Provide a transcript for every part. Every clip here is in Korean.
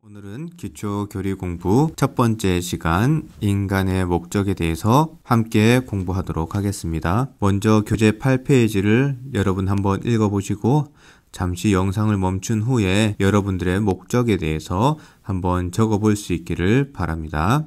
오늘은 기초교리 공부 첫 번째 시간 인간의 목적에 대해서 함께 공부하도록 하겠습니다. 먼저 교재 8페이지를 여러분 한번 읽어보시고 잠시 영상을 멈춘 후에 여러분들의 목적에 대해서 한번 적어볼 수 있기를 바랍니다.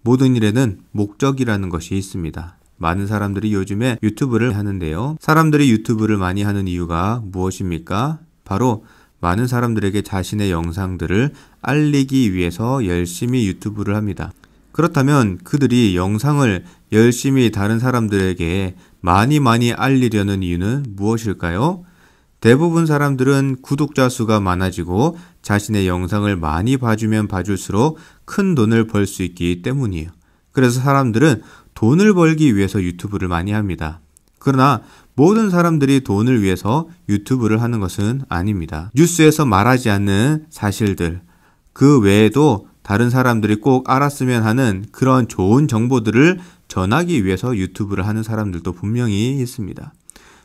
모든 일에는 목적이라는 것이 있습니다. 많은 사람들이 요즘에 유튜브를 하는데요. 사람들이 유튜브를 많이 하는 이유가 무엇입니까? 바로 많은 사람들에게 자신의 영상들을 알리기 위해서 열심히 유튜브를 합니다. 그렇다면 그들이 영상을 열심히 다른 사람들에게 많이 알리려는 이유는 무엇일까요? 대부분 사람들은 구독자 수가 많아지고 자신의 영상을 많이 봐주면 봐줄수록 큰 돈을 벌 수 있기 때문이에요. 그래서 사람들은 돈을 벌기 위해서 유튜브를 많이 합니다. 그러나 모든 사람들이 돈을 위해서 유튜브를 하는 것은 아닙니다. 뉴스에서 말하지 않는 사실들, 그 외에도 다른 사람들이 꼭 알았으면 하는 그런 좋은 정보들을 전하기 위해서 유튜브를 하는 사람들도 분명히 있습니다.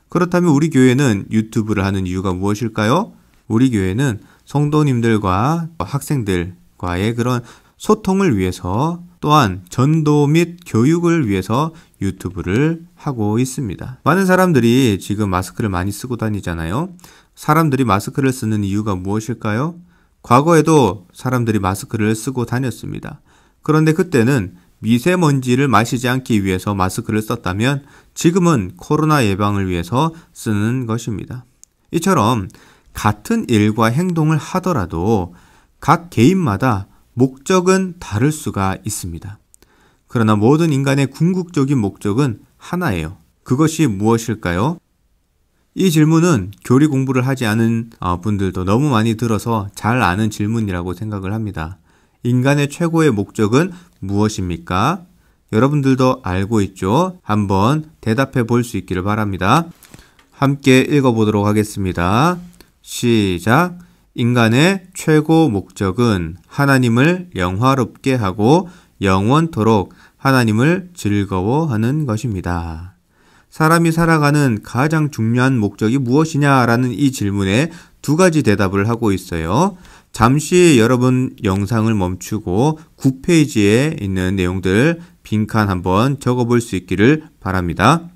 그렇다면 우리 교회는 유튜브를 하는 이유가 무엇일까요? 우리 교회는 성도님들과 학생들과의 그런 소통을 위해서 또한 전도 및 교육을 위해서 유튜브를 하고 있습니다. 많은 사람들이 지금 마스크를 많이 쓰고 다니잖아요. 사람들이 마스크를 쓰는 이유가 무엇일까요? 과거에도 사람들이 마스크를 쓰고 다녔습니다. 그런데 그때는 미세먼지를 마시지 않기 위해서 마스크를 썼다면 지금은 코로나 예방을 위해서 쓰는 것입니다. 이처럼 같은 일과 행동을 하더라도 각 개인마다 목적은 다를 수가 있습니다. 그러나 모든 인간의 궁극적인 목적은 하나예요. 그것이 무엇일까요? 이 질문은 교리 공부를 하지 않은 분들도 너무 많이 들어서 잘 아는 질문이라고 생각을 합니다. 인간의 최고의 목적은 무엇입니까? 여러분들도 알고 있죠? 한번 대답해 볼 수 있기를 바랍니다. 함께 읽어보도록 하겠습니다. 시작! 인간의 최고 목적은 하나님을 영화롭게 하고 영원토록 하나님을 즐거워하는 것입니다. 사람이 살아가는 가장 중요한 목적이 무엇이냐라는 이 질문에 두 가지 대답을 하고 있어요. 잠시 여러분 영상을 멈추고 9페이지에 있는 내용들 빈칸 한번 적어볼 수 있기를 바랍니다.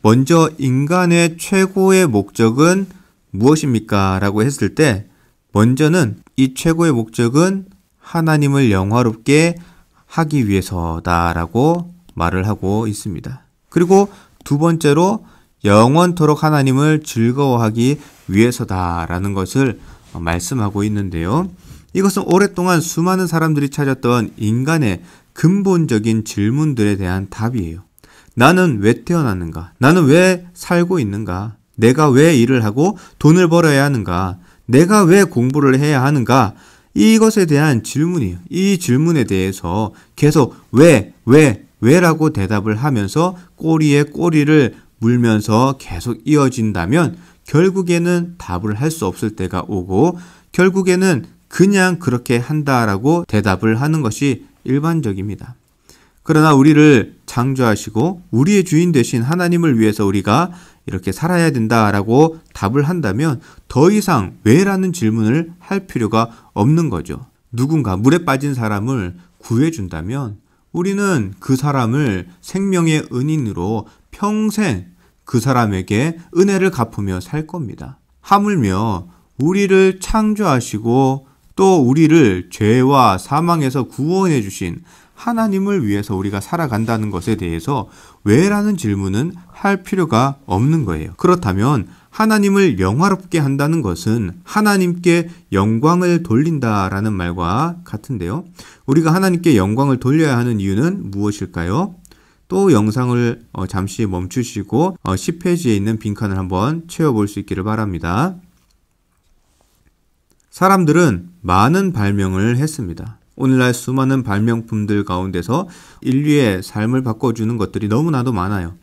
먼저 인간의 최고의 목적은 무엇입니까? 라고 했을 때 먼저는 이 최고의 목적은 하나님을 영화롭게 하기 위해서다 라고 말을 하고 있습니다. 그리고 두 번째로 영원토록 하나님을 즐거워하기 위해서다 라는 것을 말씀하고 있는데요. 이것은 오랫동안 수많은 사람들이 찾았던 인간의 근본적인 질문들에 대한 답이에요. 나는 왜 태어났는가? 나는 왜 살고 있는가? 내가 왜 일을 하고 돈을 벌어야 하는가? 내가 왜 공부를 해야 하는가? 이것에 대한 질문이에요. 이 질문에 대해서 계속 왜라고 대답을 하면서 꼬리에 꼬리를 물면서 계속 이어진다면 결국에는 답을 할 수 없을 때가 오고 결국에는 그냥 그렇게 한다라고 대답을 하는 것이 일반적입니다. 그러나 우리를 창조하시고 우리의 주인 되신 하나님을 위해서 우리가 이렇게 살아야 된다라고 답을 한다면 더 이상 왜라는 질문을 할 필요가 없는 거죠. 누군가 물에 빠진 사람을 구해준다면 우리는 그 사람을 생명의 은인으로 평생 그 사람에게 은혜를 갚으며 살 겁니다. 하물며 우리를 창조하시고 또 우리를 죄와 사망에서 구원해 주신 하나님을 위해서 우리가 살아간다는 것에 대해서 왜라는 질문은 할 필요가 없는 거예요. 그렇다면 하나님을 영화롭게 한다는 것은 하나님께 영광을 돌린다라는 말과 같은데요. 우리가 하나님께 영광을 돌려야 하는 이유는 무엇일까요? 또 영상을 잠시 멈추시고 10페이지에 있는 빈칸을 한번 채워볼 수 있기를 바랍니다. 사람들은 많은 발명을 했습니다. 오늘날 수많은 발명품들 가운데서 인류의 삶을 바꿔주는 것들이 너무나도 많아요.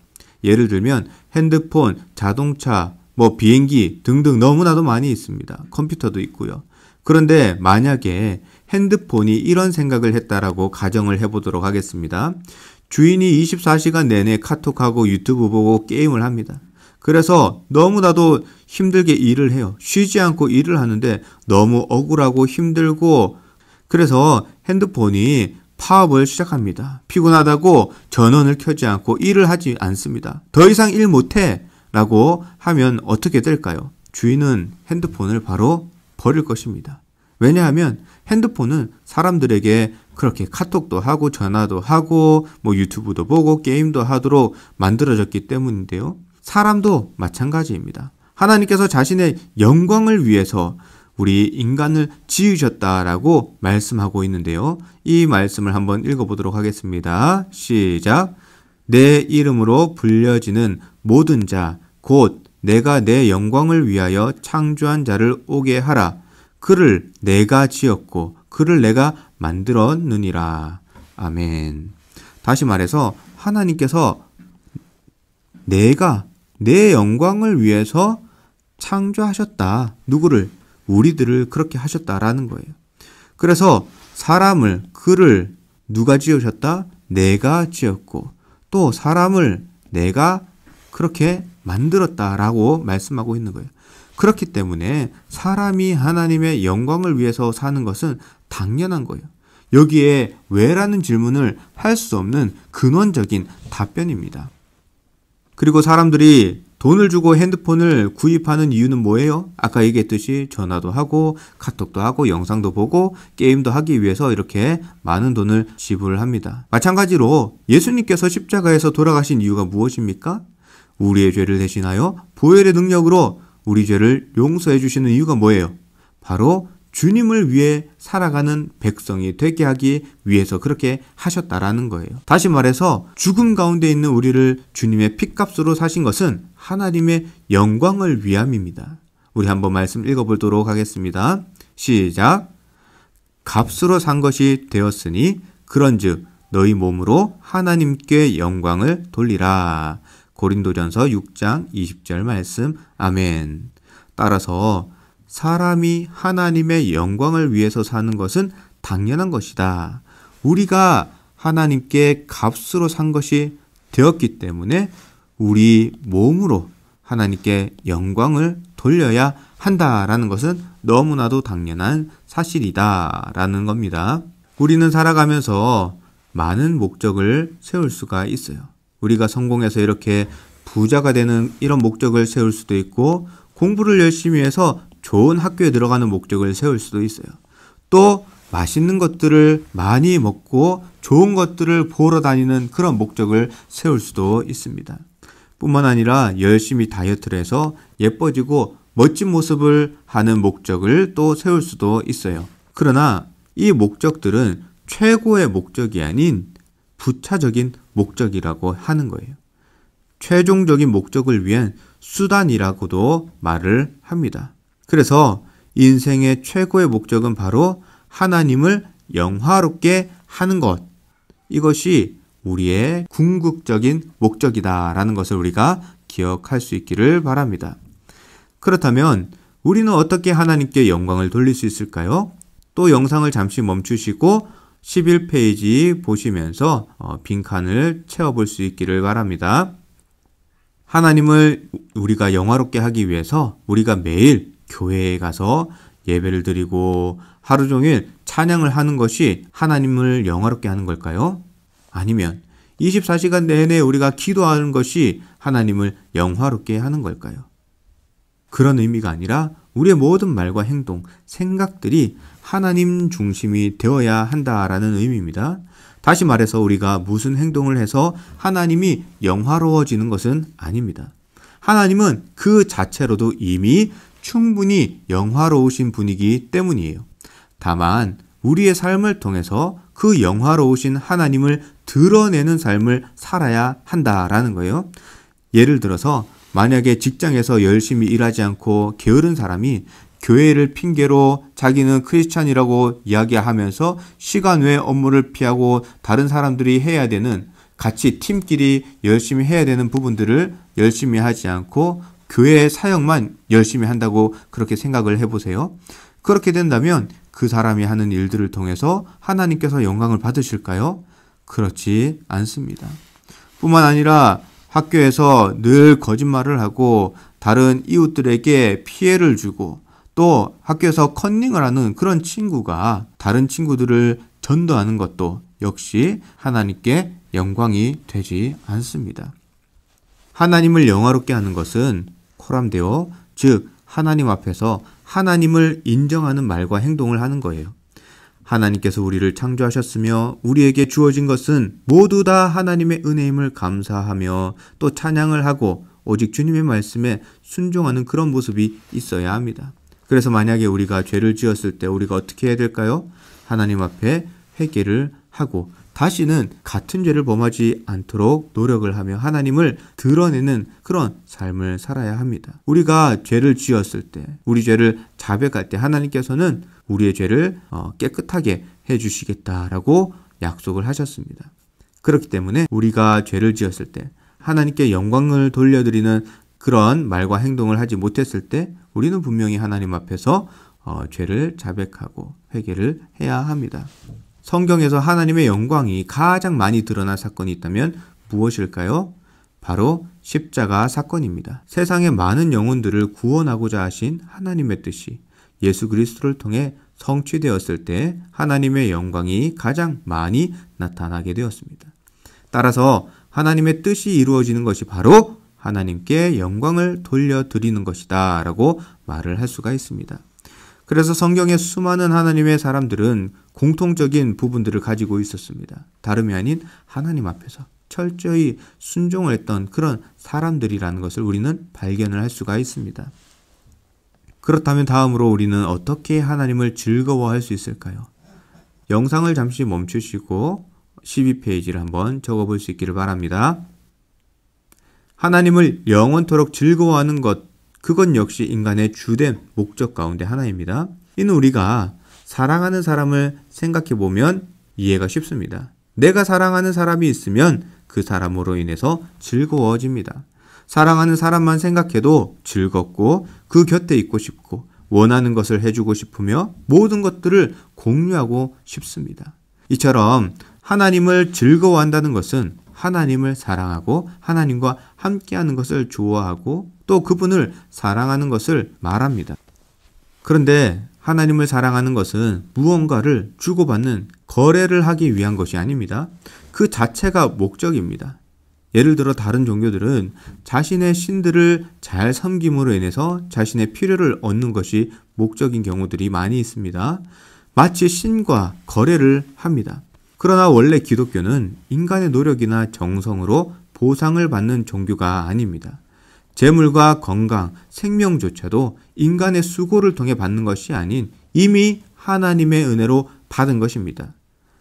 예를 들면 핸드폰, 자동차, 비행기 등등 너무나도 많이 있습니다. 컴퓨터도 있고요. 그런데 만약에 핸드폰이 이런 생각을 했다라고 가정을 해보도록 하겠습니다. 주인이 24시간 내내 카톡하고 유튜브 보고 게임을 합니다. 그래서 너무나도 힘들게 일을 해요. 쉬지 않고 일을 하는데 너무 억울하고 힘들고, 그래서 핸드폰이 파업을 시작합니다. 피곤하다고 전원을 켜지 않고 일을 하지 않습니다. 더 이상 일 못해 라고 하면 어떻게 될까요? 주인은 핸드폰을 바로 버릴 것입니다. 왜냐하면 핸드폰은 사람들에게 그렇게 카톡도 하고 전화도 하고 유튜브도 보고 게임도 하도록 만들어졌기 때문인데요. 사람도 마찬가지입니다. 하나님께서 자신의 영광을 위해서 우리 인간을 지으셨다라고 말씀하고 있는데요. 이 말씀을 한번 읽어보도록 하겠습니다. 시작. 내 이름으로 불려지는 모든 자, 곧 내가 내 영광을 위하여 창조한 자를 오게 하라. 그를 내가 지었고 그를 내가 만들었느니라. 아멘. 다시 말해서 하나님께서 내가 내 영광을 위해서 창조하셨다. 누구를? 우리들을 그렇게 하셨다라는 거예요. 그래서 사람을, 그를 누가 지으셨다? 내가 지었고 또 사람을 내가 그렇게 만들었다라고 말씀하고 있는 거예요. 그렇기 때문에 사람이 하나님의 영광을 위해서 사는 것은 당연한 거예요. 여기에 왜라는 질문을 할 수 없는 근원적인 답변입니다. 그리고 사람들이 돈을 주고 핸드폰을 구입하는 이유는 뭐예요? 아까 얘기했듯이 전화도 하고 카톡도 하고 영상도 보고 게임도 하기 위해서 이렇게 많은 돈을 지불을 합니다. 마찬가지로 예수님께서 십자가에서 돌아가신 이유가 무엇입니까? 우리의 죄를 대신하여 보혈의 능력으로 우리 죄를 용서해 주시는 이유가 뭐예요? 바로 주님을 위해 살아가는 백성이 되게 하기 위해서 그렇게 하셨다라는 거예요. 다시 말해서 죽음 가운데 있는 우리를 주님의 핏값으로 사신 것은 하나님의 영광을 위함입니다. 우리 한번 말씀 읽어보도록 하겠습니다. 시작. 값으로 산 것이 되었으니 그런즉 너희 몸으로 하나님께 영광을 돌리라. 고린도전서 6장 20절 말씀. 아멘. 따라서 사람이 하나님의 영광을 위해서 사는 것은 당연한 것이다. 우리가 하나님께 값으로 산 것이 되었기 때문에 우리 몸으로 하나님께 영광을 돌려야 한다라는 것은 너무나도 당연한 사실이다라는 겁니다. 우리는 살아가면서 많은 목적을 세울 수가 있어요. 우리가 성공해서 이렇게 부자가 되는 이런 목적을 세울 수도 있고, 공부를 열심히 해서 좋은 학교에 들어가는 목적을 세울 수도 있어요. 또 맛있는 것들을 많이 먹고 좋은 것들을 보러 다니는 그런 목적을 세울 수도 있습니다. 뿐만 아니라 열심히 다이어트를 해서 예뻐지고 멋진 모습을 하는 목적을 또 세울 수도 있어요. 그러나 이 목적들은 최고의 목적이 아닌 부차적인 목적이라고 하는 거예요. 최종적인 목적을 위한 수단이라고도 말을 합니다. 그래서 인생의 최고의 목적은 바로 하나님을 영화롭게 하는 것. 이것이 우리의 궁극적인 목적이다라는 것을 우리가 기억할 수 있기를 바랍니다. 그렇다면 우리는 어떻게 하나님께 영광을 돌릴 수 있을까요? 또 영상을 잠시 멈추시고 11페이지 보시면서 빈칸을 채워볼 수 있기를 바랍니다. 하나님을 우리가 영화롭게 하기 위해서 우리가 매일 교회에 가서 예배를 드리고 하루 종일 찬양을 하는 것이 하나님을 영화롭게 하는 걸까요? 아니면 24시간 내내 우리가 기도하는 것이 하나님을 영화롭게 하는 걸까요? 그런 의미가 아니라 우리의 모든 말과 행동, 생각들이 하나님 중심이 되어야 한다라는 의미입니다. 다시 말해서 우리가 무슨 행동을 해서 하나님이 영화로워지는 것은 아닙니다. 하나님은 그 자체로도 이미 충분히 영화로우신 분이기 때문이에요. 다만 우리의 삶을 통해서 그 영화로우신 하나님을 드러내는 삶을 살아야 한다라는 거예요. 예를 들어서 만약에 직장에서 열심히 일하지 않고 게으른 사람이 교회를 핑계로 자기는 크리스찬이라고 이야기하면서 시간 외 업무를 피하고 다른 사람들이 해야 되는, 같이 팀끼리 열심히 해야 되는 부분들을 열심히 하지 않고 교회의 사역만 열심히 한다고 그렇게 생각을 해보세요. 그렇게 된다면 그 사람이 하는 일들을 통해서 하나님께서 영광을 받으실까요? 그렇지 않습니다. 뿐만 아니라 학교에서 늘 거짓말을 하고 다른 이웃들에게 피해를 주고 또 학교에서 컨닝을 하는 그런 친구가 다른 친구들을 전도하는 것도 역시 하나님께 영광이 되지 않습니다. 하나님을 영화롭게 하는 것은 코람데오, 즉 하나님 앞에서 하나님을 인정하는 말과 행동을 하는 거예요. 하나님께서 우리를 창조하셨으며 우리에게 주어진 것은 모두 다 하나님의 은혜임을 감사하며 또 찬양을 하고 오직 주님의 말씀에 순종하는 그런 모습이 있어야 합니다. 그래서 만약에 우리가 죄를 지었을 때 우리가 어떻게 해야 될까요? 하나님 앞에 회개를 하고 다시는 같은 죄를 범하지 않도록 노력을 하며 하나님을 드러내는 그런 삶을 살아야 합니다. 우리가 죄를 지었을 때, 우리 죄를 자백할 때 하나님께서는 우리의 죄를 깨끗하게 해주시겠다라고 약속을 하셨습니다. 그렇기 때문에 우리가 죄를 지었을 때 하나님께 영광을 돌려드리는 그런 말과 행동을 하지 못했을 때 우리는 분명히 하나님 앞에서 죄를 자백하고 회개를 해야 합니다. 성경에서 하나님의 영광이 가장 많이 드러난 사건이 있다면 무엇일까요? 바로 십자가 사건입니다. 세상의 많은 영혼들을 구원하고자 하신 하나님의 뜻이 예수 그리스도를 통해 성취되었을 때 하나님의 영광이 가장 많이 나타나게 되었습니다. 따라서 하나님의 뜻이 이루어지는 것이 바로 하나님께 영광을 돌려드리는 것이다 라고 말을 할 수가 있습니다. 그래서 성경의 수많은 하나님의 사람들은 공통적인 부분들을 가지고 있었습니다. 다름이 아닌 하나님 앞에서 철저히 순종을 했던 그런 사람들이라는 것을 우리는 발견을 할 수가 있습니다. 그렇다면 다음으로 우리는 어떻게 하나님을 즐거워할 수 있을까요? 영상을 잠시 멈추시고 12페이지를 한번 적어볼 수 있기를 바랍니다. 하나님을 영원토록 즐거워하는 것, 그건 역시 인간의 주된 목적 가운데 하나입니다. 이는 우리가 사랑하는 사람을 생각해 보면 이해가 쉽습니다. 내가 사랑하는 사람이 있으면 그 사람으로 인해서 즐거워집니다. 사랑하는 사람만 생각해도 즐겁고 그 곁에 있고 싶고 원하는 것을 해주고 싶으며 모든 것들을 공유하고 싶습니다. 이처럼 하나님을 즐거워한다는 것은 하나님을 사랑하고 하나님과 함께하는 것을 좋아하고 또 그분을 사랑하는 것을 말합니다. 그런데 하나님을 사랑하는 것은 무언가를 주고받는 거래를 하기 위한 것이 아닙니다. 그 자체가 목적입니다. 예를 들어 다른 종교들은 자신의 신들을 잘 섬김으로 인해서 자신의 필요를 얻는 것이 목적인 경우들이 많이 있습니다. 마치 신과 거래를 합니다. 그러나 원래 기독교는 인간의 노력이나 정성으로 보상을 받는 종교가 아닙니다. 재물과 건강, 생명조차도 인간의 수고를 통해 받는 것이 아닌 이미 하나님의 은혜로 받은 것입니다.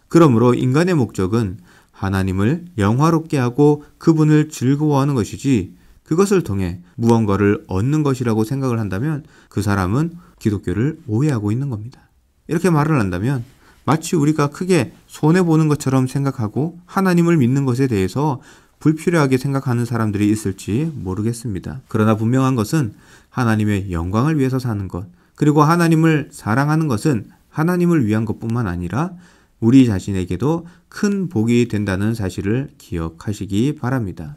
그러므로 인간의 목적은 하나님을 영화롭게 하고 그분을 즐거워하는 것이지 그것을 통해 무언가를 얻는 것이라고 생각을 한다면 그 사람은 기독교를 오해하고 있는 겁니다. 이렇게 말을 한다면 마치 우리가 크게 손해보는 것처럼 생각하고 하나님을 믿는 것에 대해서 불필요하게 생각하는 사람들이 있을지 모르겠습니다. 그러나 분명한 것은 하나님의 영광을 위해서 사는 것, 그리고 하나님을 사랑하는 것은 하나님을 위한 것뿐만 아니라 우리 자신에게도 큰 복이 된다는 사실을 기억하시기 바랍니다.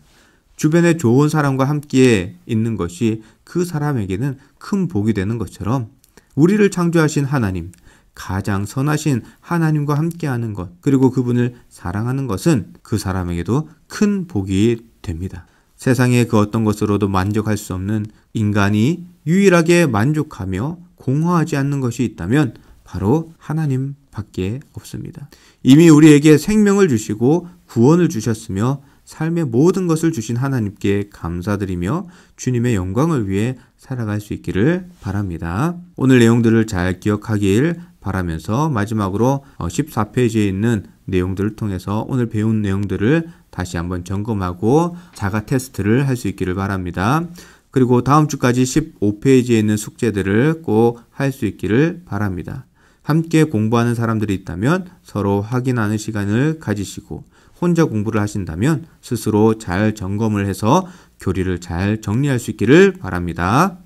주변에 좋은 사람과 함께 있는 것이 그 사람에게는 큰 복이 되는 것처럼 우리를 창조하신 하나님, 가장 선하신 하나님과 함께하는 것, 그리고 그분을 사랑하는 것은 그 사람에게도 큰 복이 됩니다. 세상의 그 어떤 것으로도 만족할 수 없는 인간이 유일하게 만족하며 공허하지 않는 것이 있다면 바로 하나님밖에 없습니다. 이미 우리에게 생명을 주시고 구원을 주셨으며 삶의 모든 것을 주신 하나님께 감사드리며 주님의 영광을 위해 살아갈 수 있기를 바랍니다. 오늘 내용들을 잘 기억하길 바라면서 마지막으로 14페이지에 있는 내용들을 통해서 오늘 배운 내용들을 다시 한번 점검하고 자가 테스트를 할 수 있기를 바랍니다. 그리고 다음 주까지 15페이지에 있는 숙제들을 꼭 할 수 있기를 바랍니다. 함께 공부하는 사람들이 있다면 서로 확인하는 시간을 가지시고 혼자 공부를 하신다면 스스로 잘 점검을 해서 교리를 잘 정리할 수 있기를 바랍니다.